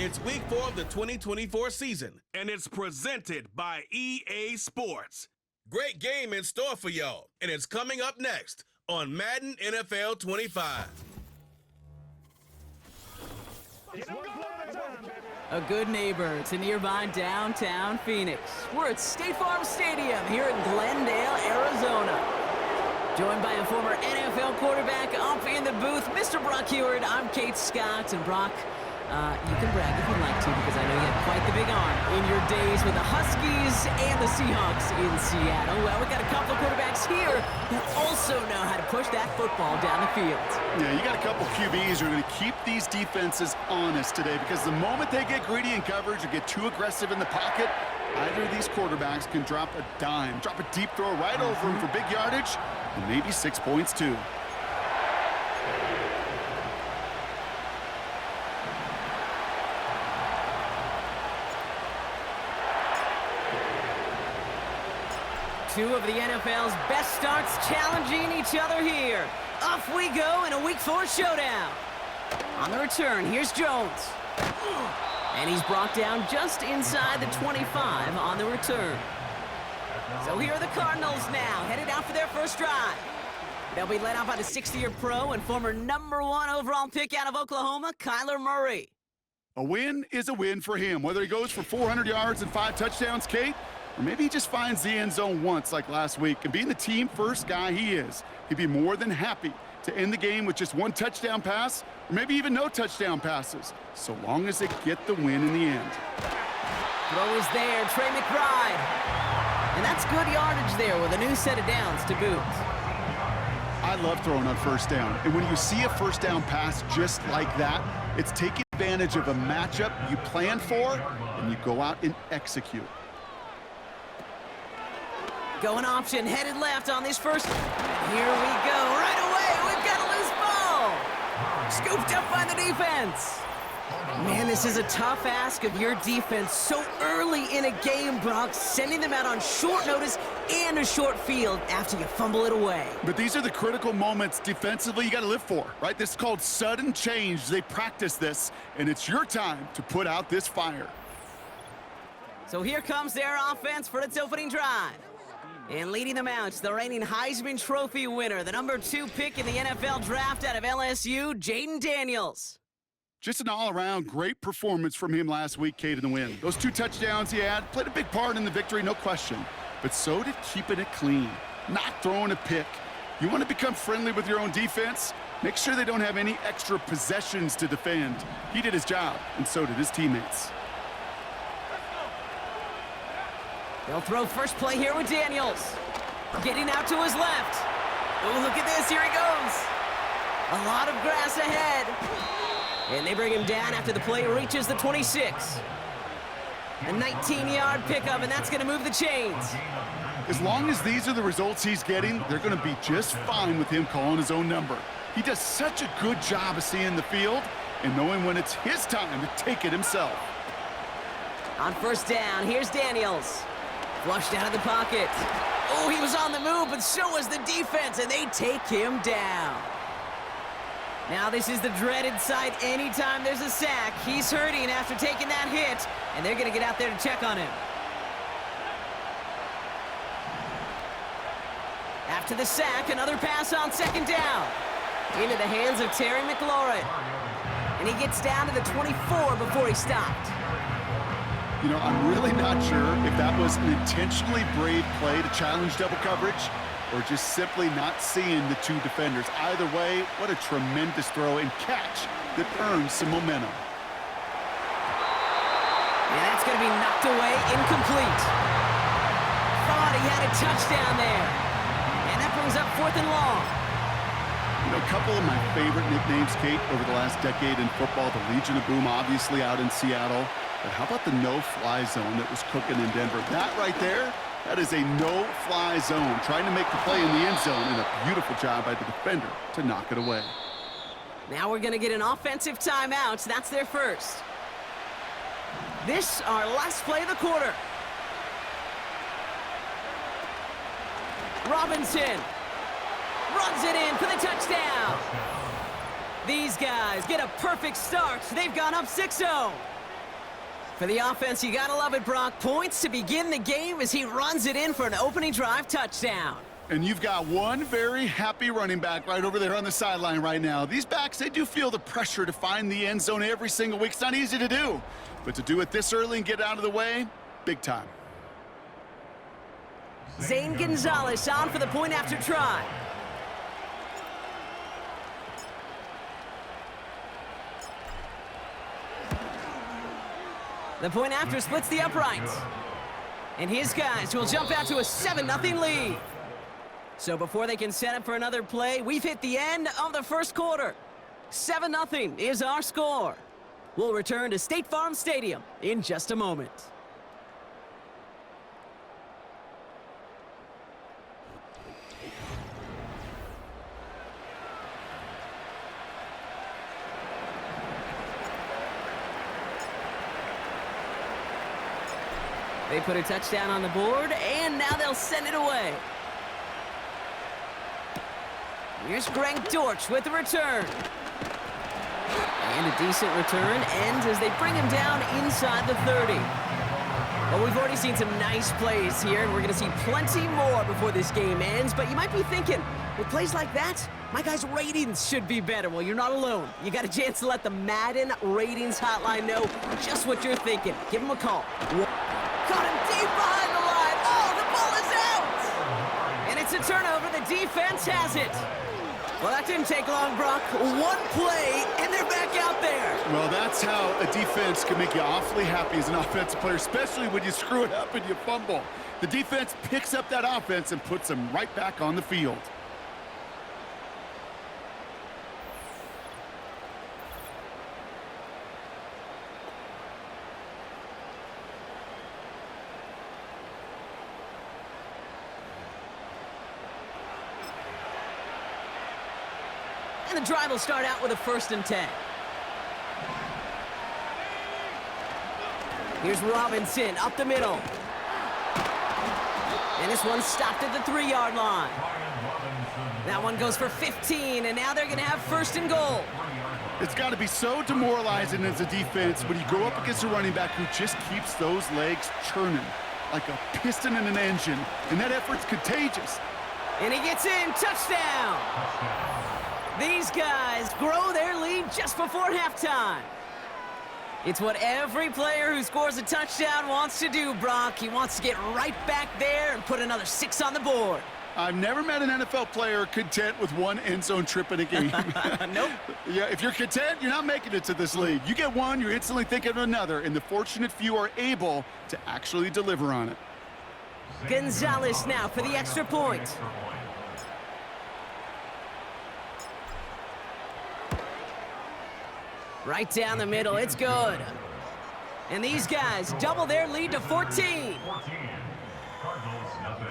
It's Week 4 of the 2024 season, and it's presented by EA Sports. Great game in store for y'all, and it's coming up next on Madden NFL 25. A good neighbor to nearby downtown Phoenix. We're at State Farm Stadium here in Glendale, Arizona. Joined by a former NFL quarterback up in the booth, Mr. Brock Heward. I'm Kate Scott, and Brock, you can brag if you'd like to, because I know you had quite the big arm in your days with the Huskies and the Seahawks in Seattle. Well, we got a couple of quarterbacks here who also know how to push that football down the field. Yeah, you got a couple QBs who are going to keep these defenses honest today, because the moment they get greedy in coverage or get too aggressive in the pocket, either of these quarterbacks can drop a dime, drop a deep throw right over him for big yardage, and maybe 6 points too. Two of the NFL's best starts challenging each other here. Off we go in a Week 4 showdown. On the return, here's Jones. And he's brought down just inside the 25 on the return. So here are the Cardinals now, headed out for their first drive. They'll be led out by the 60-year pro and former #1 overall pick out of Oklahoma, Kyler Murray. A win is a win for him, whether he goes for 400 yards and 5 touchdowns, Kate, or maybe he just finds the end zone once like last week. And being the team first guy he is, he'd be more than happy to end the game with just 1 touchdown pass, or maybe even no touchdown passes, so long as they get the win in the end. Throw is there, Trey McBride. And that's good yardage there with a new set of downs to boot. I love throwing on first down. And when you see a first down pass just like that, it's taking advantage of a matchup you planned for, and you go out and execute. Going option, headed left on this first. Here we go, right away, we've got a loose ball. Scooped up by the defense. Man, this is a tough ask of your defense so early in a game, Brock, sending them out on short notice and a short field after you fumble it away. But these are the critical moments defensively you got to live for, right? This is called sudden change. They practice this, and it's your time to put out this fire. So here comes their offense for its opening drive. And leading them out, the reigning Heisman Trophy winner, the #2 pick in the NFL draft out of LSU, Jaden Daniels. Just an all-around great performance from him last week, Kate, in the win. Those 2 touchdowns he had played a big part in the victory, no question. But so did keeping it clean, not throwing a pick. You want to become friendly with your own defense? Make sure they don't have any extra possessions to defend. He did his job, and so did his teammates. They'll throw first play here with Daniels. Getting out to his left. Oh, look at this, here he goes. A lot of grass ahead. And they bring him down after the play reaches the 26. A 19-yard pickup, and that's going to move the chains. As long as these are the results he's getting, they're going to be just fine with him calling his own number. He does such a good job of seeing the field and knowing when it's his time to take it himself. On first down, here's Daniels. Flushed out of the pocket. Oh, he was on the move, but so was the defense, and they take him down. Now this is the dreaded sight anytime there's a sack. He's hurting after taking that hit, and they're going to get out there to check on him. After the sack, another pass on second down. Into the hands of Terry McLaurin. And he gets down to the 24 before he stopped. You know, I'm really not sure if that was an intentionally brave play to challenge double coverage or just simply not seeing the 2 defenders. Either way, what a tremendous throw and catch that earns some momentum. And that's going to be knocked away, incomplete. Thought he had a touchdown there. And that brings up 4th and long. You know, a couple of my favorite nicknames, Kate, over the last decade in football. The Legion of Boom, obviously, out in Seattle. But how about the no-fly zone that was cooking in Denver? That right there, that is a no-fly zone. Trying to make the play in the end zone, and a beautiful job by the defender to knock it away. Now we're going to get an offensive timeout. That's their first. This, our last play of the quarter. Robinson runs it in for the touchdown. These guys get a perfect start. They've gone up 6-0. For the offense, you gotta love it, Brock. Points to begin the game as he runs it in for an opening drive touchdown. And you've got one very happy running back right over there on the sideline right now. These backs, they do feel the pressure to find the end zone every single week. It's not easy to do, but to do it this early and get out of the way, big time. Zane Gonzalez on for the point after try. The point after splits the uprights. And his guys will jump out to a 7-0 lead. So before they can set up for another play, we've hit the end of the first quarter. 7-0 is our score. We'll return to State Farm Stadium in just a moment. They put a touchdown on the board, and now they'll send it away. Here's Greg Dortch with the return. And a decent return ends as they bring him down inside the 30. Well, we've already seen some nice plays here, and we're going to see plenty more before this game ends. But you might be thinking, with plays like that, my guys' ratings should be better. Well, you're not alone. You got a chance to let the Madden ratings hotline know just what you're thinking. Give them a call. Caught him deep behind the line. Oh, the ball is out! And it's a turnover. The defense has it. Well, that didn't take long, Brock. One play, and they're back out there. Well, that's how a defense can make you awfully happy as an offensive player, especially when you screw it up and you fumble. The defense picks up that offense and puts them right back on the field. And the drive will start out with a 1st and 10. Here's Robinson up the middle. And this one stopped at the 3-yard line. That one goes for 15, and now they're going to have 1st and goal. It's got to be so demoralizing as a defense when you go up against a running back who just keeps those legs churning like a piston in an engine, and that effort's contagious. And he gets in, touchdown! These guys grow their lead just before halftime. It's what every player who scores a touchdown wants to do, Brock. He wants to get right back there and put another 6 on the board. I've never met an NFL player content with one end zone trip in a game. Nope. Yeah, if you're content, you're not making it to this league. You get one, you're instantly thinking of another, and the fortunate few are able to actually deliver on it. Gonzalez now for the extra point. Right down the middle, it's good. And these guys double their lead to 14. Cardinals, nothing.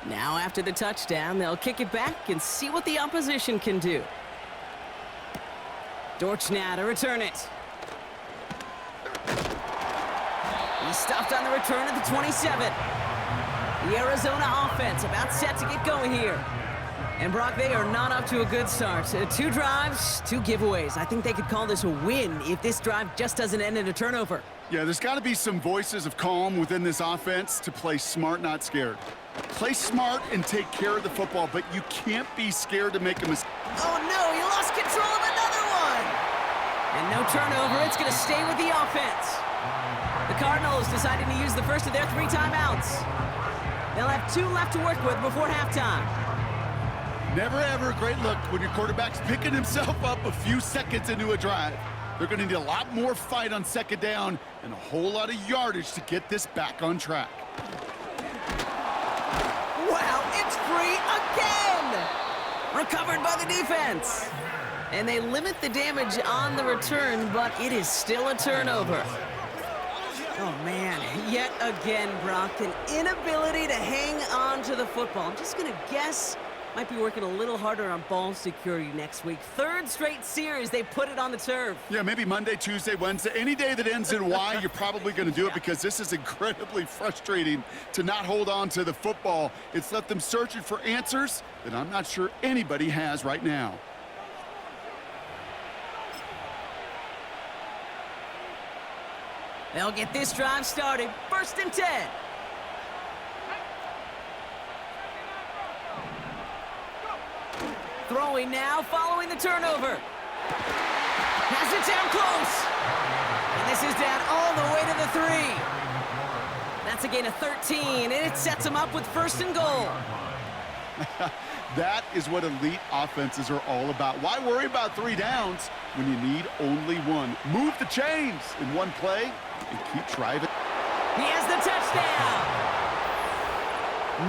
Now after the touchdown, they'll kick it back and see what the opposition can do. Dortch now to return it. He's stopped on the return at the 27. The Arizona offense about set to get going here. And Brock, they are not up to a good start. 2 drives, 2 giveaways. I think they could call this a win if this drive just doesn't end in a turnover. Yeah, there's got to be some voices of calm within this offense to play smart, not scared. Play smart and take care of the football, but you can't be scared to make a mistake. Oh no, he lost control of another one! And no turnover, it's going to stay with the offense. The Cardinals decided to use the first of their 3 timeouts. They'll have 2 left to work with before halftime. Never ever a great look when your quarterback's picking himself up a few seconds into a drive. They're going to need a lot more fight on 2nd down and a whole lot of yardage to get this back on track. Wow, it's free again! Recovered by the defense. And they limit the damage on the return, but it is still a turnover. Oh, man, yet again, Brock, an inability to hang on to the football. I'm just going to guess might be working a little harder on ball security next week. Third straight series, they put it on the turf. Yeah, maybe Monday, Tuesday, Wednesday. Any day that ends in Y, you're probably going to do it because this is incredibly frustrating to not hold on to the football. It's left them searching for answers that I'm not sure anybody has right now. They'll get this drive started. 1st and 10. Throwing now, following the turnover. Has it down close. And this is down all the way to the 3. That's a gain of 13, and it sets them up with 1st and goal. That is what elite offenses are all about. Why worry about 3 downs when you need only 1? Move the chains in one play and keep driving. He has the touchdown.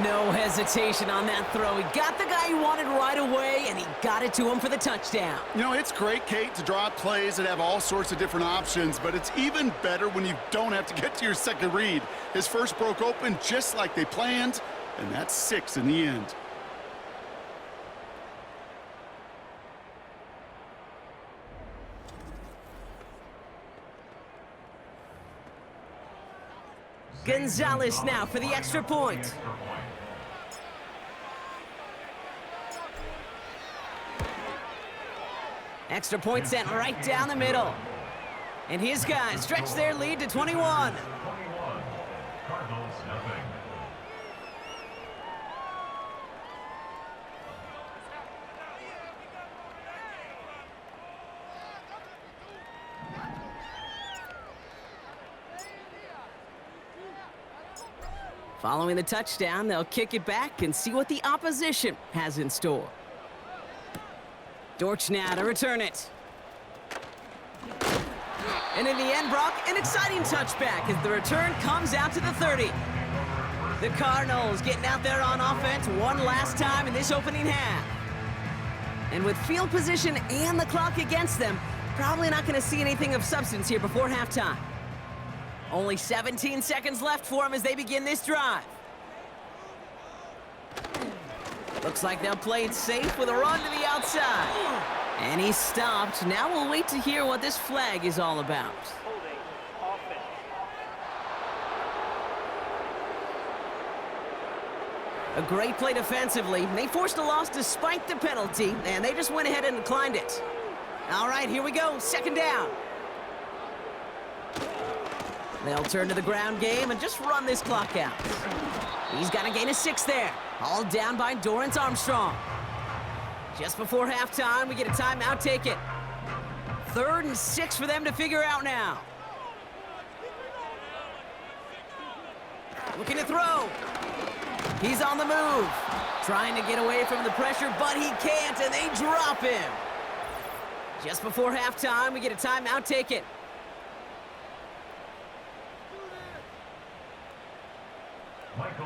No hesitation on that throw. He got the guy he wanted right away, and he got it to him for the touchdown. You know, it's great, Kate, to draw up plays that have all sorts of different options, but it's even better when you don't have to get to your second read. His first broke open just like they planned, and that's 6 in the end. Gonzalez now for the extra point. Extra point sent right down the middle. And his guys stretch their lead to 21. 21. Cardinals, nothing. Following the touchdown, they'll kick it back and see what the opposition has in store. Dortch now to return it. And in the end, Brock, an exciting touchback as the return comes out to the 30. The Cardinals getting out there on offense one last time in this opening half. And with field position and the clock against them, probably not going to see anything of substance here before halftime. Only 17 seconds left for them as they begin this drive. Looks like they'll play it safe with a run to the outside. And he's stopped. Now we'll wait to hear what this flag is all about. A great play defensively. They forced a loss despite the penalty, and they just went ahead and declined it. All right, here we go. 2nd down. They'll turn to the ground game and just run this clock out. He's got a gain of 6 there. All down by Dorrance Armstrong. Just before halftime, we get a timeout. Take it. 3rd and 6 for them to figure out now. Looking to throw. He's on the move. Trying to get away from the pressure, but he can't, and they drop him. Just before halftime, we get a timeout. Take it.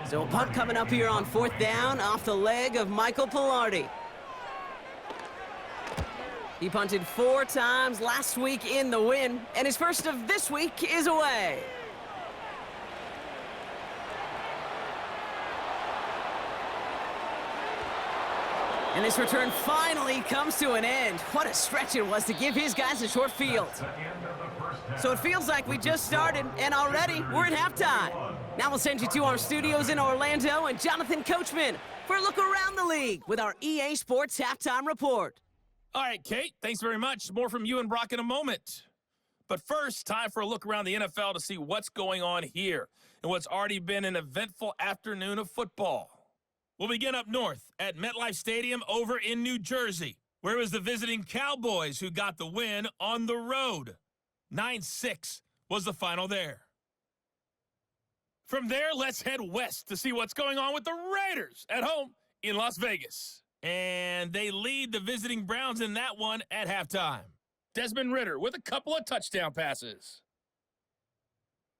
So a punt coming up here on 4th down off the leg of Michael Pilardi. He punted 4 times last week in the win, and his first of this week is away. And this return finally comes to an end. What a stretch it was to give his guys a short field. So it feels like we just started, and already we're at halftime. Now we'll send you to our studios in Orlando and Jonathan Coachman for a look around the league with our EA Sports Halftime Report. All right, Kate, thanks very much. More from you and Brock in a moment. But first, time for a look around the NFL to see what's going on here in what's already been an eventful afternoon of football. We'll begin up north at MetLife Stadium over in New Jersey, where it was the visiting Cowboys who got the win on the road. 9-6 was the final there. From there, let's head west to see what's going on with the Raiders at home in Las Vegas. And they lead the visiting Browns in that one at halftime. Desmond Ridder with a couple of touchdown passes.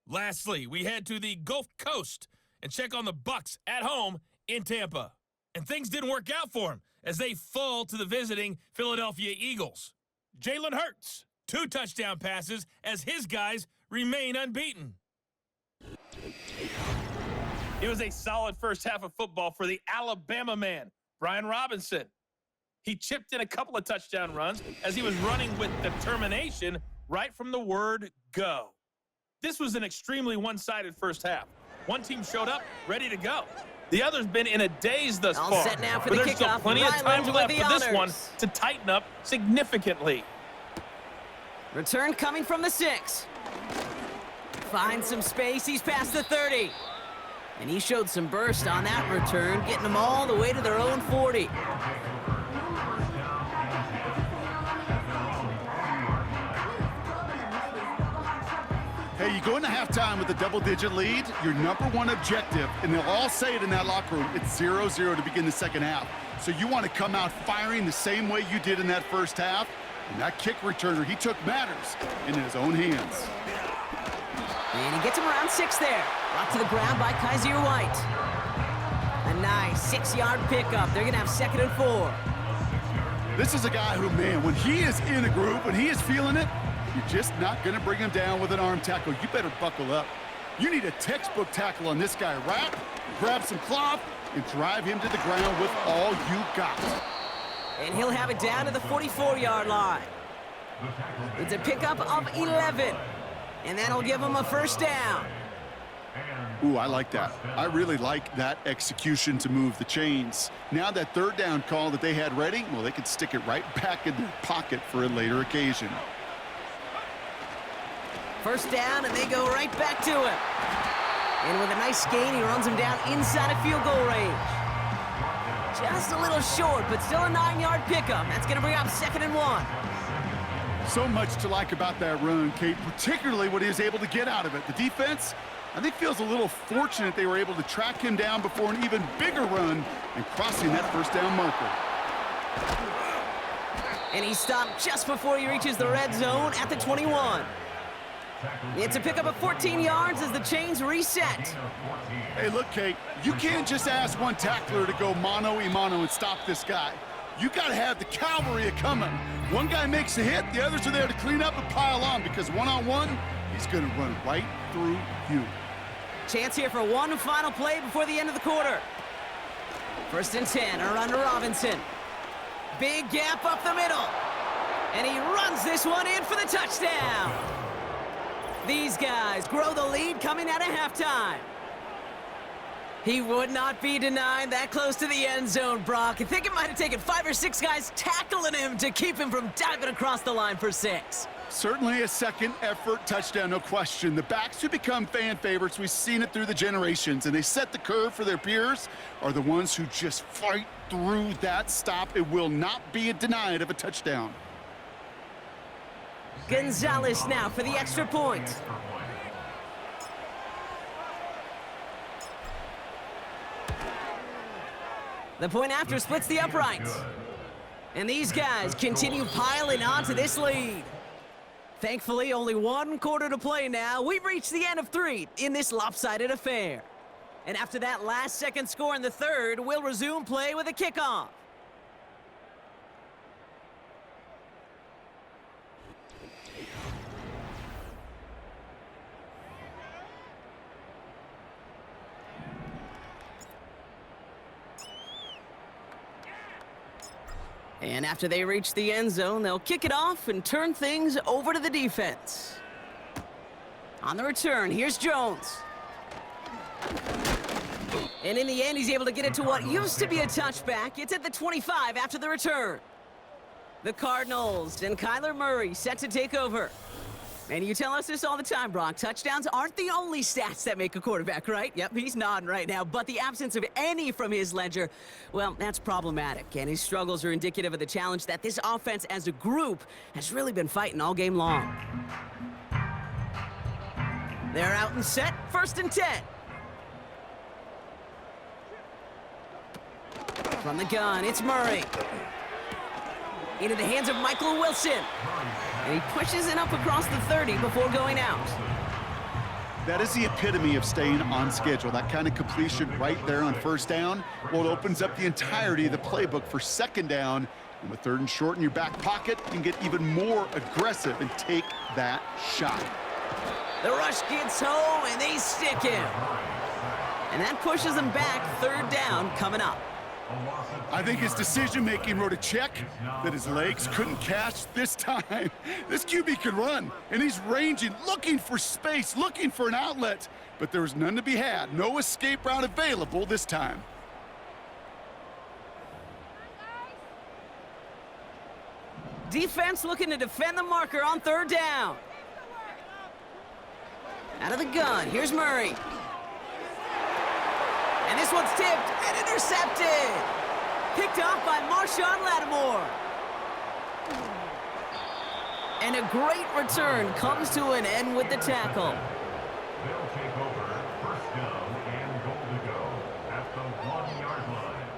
Lastly, we head to the Gulf Coast and check on the Bucs at home in Tampa. And things didn't work out for them as they fall to the visiting Philadelphia Eagles. Jalen Hurts, 2 touchdown passes as his guys remain unbeaten. It was a solid first half of football for the Alabama man, Brian Robinson. He chipped in a couple of touchdown runs as he was running with determination right from the word go. This was an extremely one-sided first half. One team showed up, ready to go. The other's been in a daze thus All far. set now for but the there's still kickoff. plenty of time Ryland left with the for this one honors. to tighten up significantly. Return coming from the 6. Finds some space. He's past the 30. And he showed some burst on that return, getting them all the way to their own 40. Hey, you go into halftime with a double-digit lead, your number one objective, and they'll all say it in that locker room, it's 0-0 to begin the second half. So you want to come out firing the same way you did in that first half, and that kick returner, he took matters in his own hands. And he gets him around 6 there. Brought to the ground by Kaiser White. A nice 6-yard pickup. They're going to have 2nd and 4. This is a guy who, man, when he is in a groove, when he is feeling it, you're just not going to bring him down with an arm tackle. You better buckle up. You need a textbook tackle on this guy. Wrap, grab some cloth, and drive him to the ground with all you got. And he'll have it down to the 44-yard line. It's a pickup of 11. And that'll give him a first down. Ooh, I like that. I really like that execution to move the chains. Now that third down call that they had ready, well, they could stick it right back in their pocket for a later occasion. First down, and they go right back to him. And with a nice gain, he runs him down inside of field goal range. Just a little short, but still a 9-yard pickup. That's going to bring up 2nd and 1. So much to like about that run, Kate, particularly what he was able to get out of it. The defense, I think, feels a little fortunate they were able to track him down before an even bigger run and crossing that first down marker. And he stopped just before he reaches the red zone at the 21. It's a pickup of 14 yards as the chains reset. Hey, look, Kate, you can't just ask one tackler to go mano-a-mano and stop this guy. You got to have the cavalry coming. One guy makes a hit, the others are there to clean up and pile on, because one-on-one, he's going to run right through you. Chance here for one final play before the end of the quarter. 1st and 10, a run to Robinson. Big gap up the middle. And he runs this one in for the touchdown. These guys grow the lead coming out of halftime. He would not be denied that close to the end zone, Brock. I think it might have taken 5 or 6 guys tackling him to keep him from diving across the line for 6. Certainly a second effort touchdown, no question. The backs who become fan favorites, we've seen it through the generations, and they set the curve for their peers, are the ones who just fight through that stop. It will not be denied of a touchdown. Gonzalez now for the extra point. The point after splits the uprights. And these guys continue piling onto this lead. Thankfully, only 1 quarter to play now. We've reached the end of 3 in this lopsided affair. And after that last-second score in the third, we'll resume play with a kickoff. And after they reach the end zone, they'll kick it off and turn things over to the defense. On the return, here's Jones. And in the end, he's able to get it to what used to be a touchback. It's at the 25 after the return. The Cardinals and Kyler Murray set to take over. And you tell us this all the time, Brock. Touchdowns aren't the only stats that make a quarterback, right? Yep, he's nodding right now. But the absence of any from his ledger, well, that's problematic. And his struggles are indicative of the challenge that this offense as a group has really been fighting all game long. They're out and set. 1st and 10. From the gun, it's Murray. Into the hands of Michael Wilson. And he pushes it up across the 30 before going out. That is the epitome of staying on schedule. That kind of completion right there on 1st down. Well, it opens up the entirety of the playbook for 2nd down. And with 3rd and short in your back pocket, you can get even more aggressive and take that shot. The rush gets home, and they stick him. And that pushes them back. 3rd down coming up. I think his decision-making wrote a check that his legs couldn't catch this time. This QB can run, and he's ranging, looking for space, looking for an outlet. But there was none to be had. No escape route available this time. Defense looking to defend the marker on third down. Out of the gun, here's Murray. And this one's tipped and intercepted. Picked off by Marshawn Lattimore. And a great return comes to an end with the tackle. They'll take over first down and goal to go at the 1-yard line.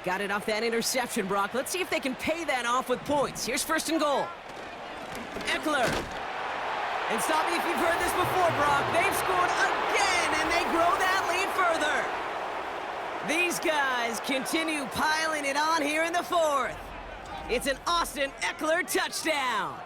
Got it off that interception, Brock. Let's see if they can pay that off with points. Here's first and goal. Eckler. And stop me if you've heard this before, Brock. They've scored again, and they grow that lead further. These guys continue piling it on here in the fourth. It's an Austin Eckler touchdown.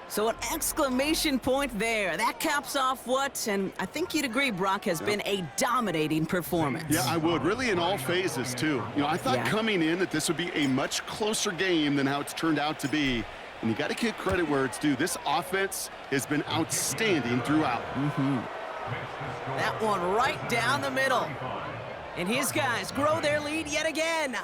So an exclamation point there. That caps off what, and I think you'd agree, Brock, has been a dominating performance. Yeah, I would. Really in all phases, too. You know, I thought coming in that this would be a much closer game than how it's turned out to be. And you got to give credit where it's due. This offense has been outstanding throughout. That one right down the middle. And his guys grow their lead yet again.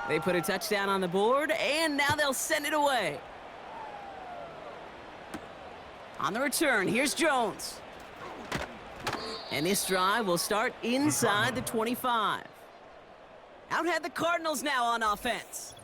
They put a touchdown on the board, and now they'll send it away. On the return, here's Jones. And this drive will start inside the 25. Out head the Cardinals now on offense.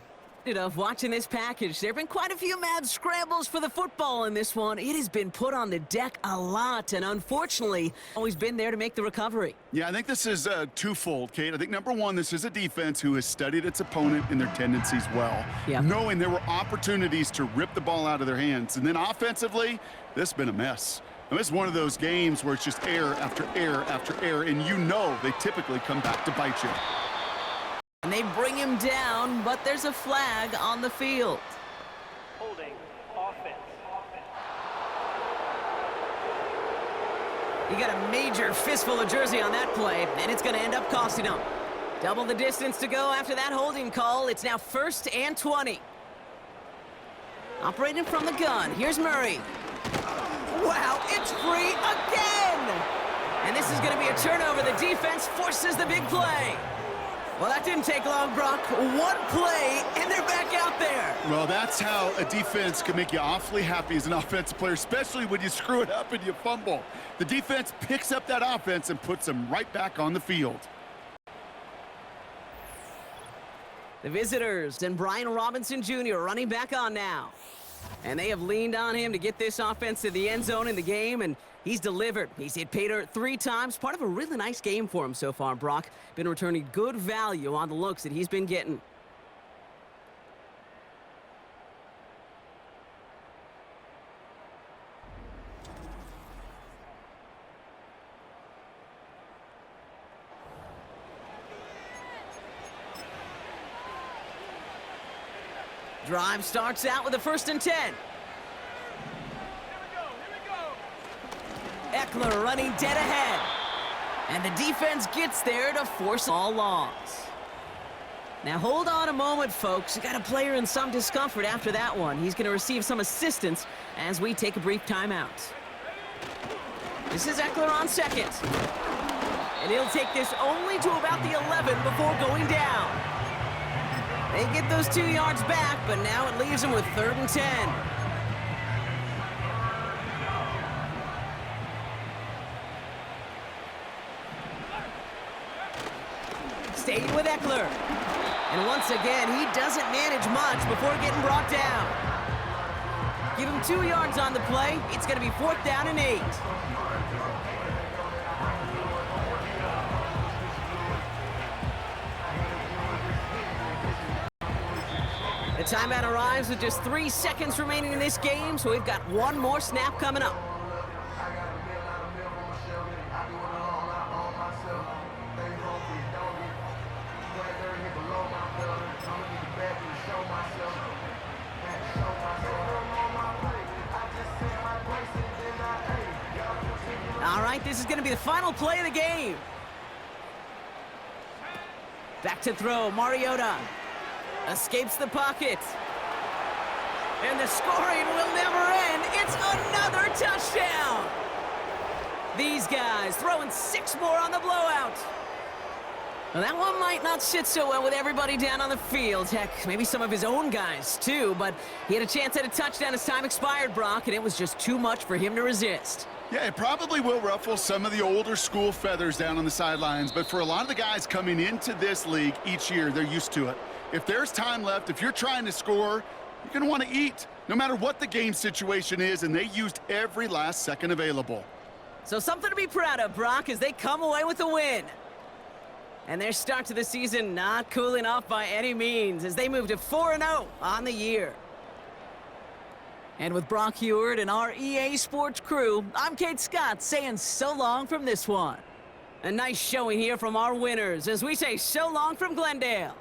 Of watching this package, there have been quite a few mad scrambles for the football in this one. It has been put on the deck a lot, and unfortunately, always been there to make the recovery. Yeah, I think this is twofold, Kate. I think, number one, this is a defense who has studied its opponent and their tendencies well, knowing there were opportunities to rip the ball out of their hands. And then offensively, this has been a mess. And this is one of those games where it's just error after error after error, and you know they typically come back to bite you. And they bring him down, but there's a flag on the field. Holding offense. You got a major fistful of jersey on that play, and it's going to end up costing him. Double the distance to go after that holding call. It's now 1st and 20. Operating from the gun. Here's Murray. Wow, it's free again! And this is going to be a turnover. The defense forces the big play. Well, that didn't take long, Brock. One play, and they're back out there. Well, that's how a defense can make you awfully happy as an offensive player, especially when you screw it up and you fumble. The defense picks up that offense and puts them right back on the field. The visitors and Brian Robinson Jr. running back on now. And they have leaned on him to get this offense to the end zone in the game, and he's delivered. He's hit pay dirt 3 times. Part of a really nice game for him so far, Brock. Been returning good value on the looks that he's been getting. Drive starts out with a 1st and 10. Eckler running dead ahead. And the defense gets there to force all loss. Now hold on a moment, folks. You got a player in some discomfort after that one. He's going to receive some assistance as we take a brief timeout. This is Eckler on 2nd. And he'll take this only to about the 11 before going down. They get those 2 yards back, but now it leaves them with 3rd and 10. Staying with Eckler. And once again, he doesn't manage much before getting brought down. Give him 2 yards on the play. It's going to be 4th down and 8. The timeout arrives with just 3 seconds remaining in this game, so we've got one more snap coming up. right, this is going to be the final play of the game. Back to throw, Mariota. Escapes the pocket. And the scoring will never end. It's another touchdown. These guys throwing 6 more on the blowout. Well, that one might not sit so well with everybody down on the field. Heck, maybe some of his own guys, too. But he had a chance at a touchdown as time expired, Brock, and it was just too much for him to resist. Yeah, it probably will ruffle some of the older school feathers down on the sidelines, but for a lot of the guys coming into this league each year, they're used to it. If there's time left, if you're trying to score, you're going to want to eat, no matter what the game situation is, and they used every last second available. So something to be proud of, Brock, as they come away with a win. And their start to the season not cooling off by any means as they move to 4-0 on the year. And with Brock Heward and our EA Sports crew, I'm Kate Scott saying so long from this one. A nice showing here from our winners as we say so long from Glendale.